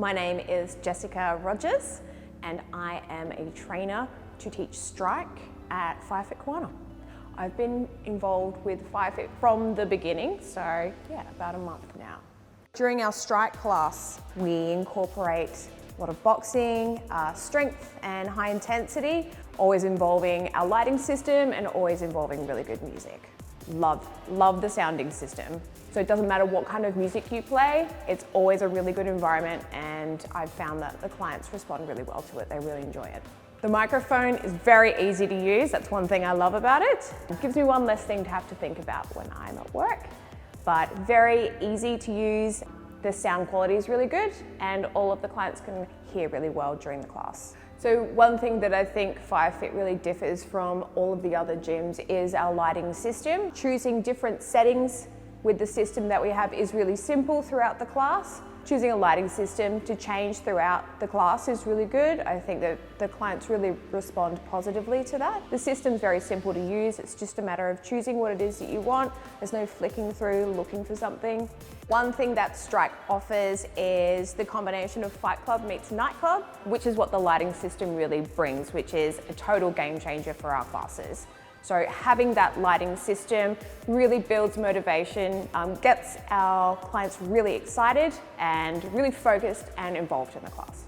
My name is Jessica Rogers and I am a trainer to teach strike at Fire Fit Kawana. I've been involved with Fire Fit from the beginning, so yeah, about a month now. During our strike class, we incorporate a lot of boxing, strength and high intensity, always involving our lighting system and always involving really good music. Love the sounding system. So it doesn't matter what kind of music you play, it's always a really good environment, and I've found that the clients respond really well to it. They really enjoy it. The microphone is very easy to use. That's one thing I love about it. It gives me one less thing to have to think about when I'm at work, but very easy to use. The sound quality is really good and all of the clients can hear really well during the class. So one thing that I think Fire Fit really differs from all of the other gyms is our lighting system. Choosing different settings with the system that we have is really simple throughout the class. Choosing a lighting system to change throughout the class is really good. I think that the clients really respond positively to that. The system's very simple to use. It's just a matter of choosing what it is that you want. There's no flicking through, looking for something. One thing that Strike offers is the combination of Fight Club meets Nightclub, which is what the lighting system really brings, which is a total game changer for our classes. So having that lighting system really builds motivation, gets our clients really excited and really focused and involved in the class.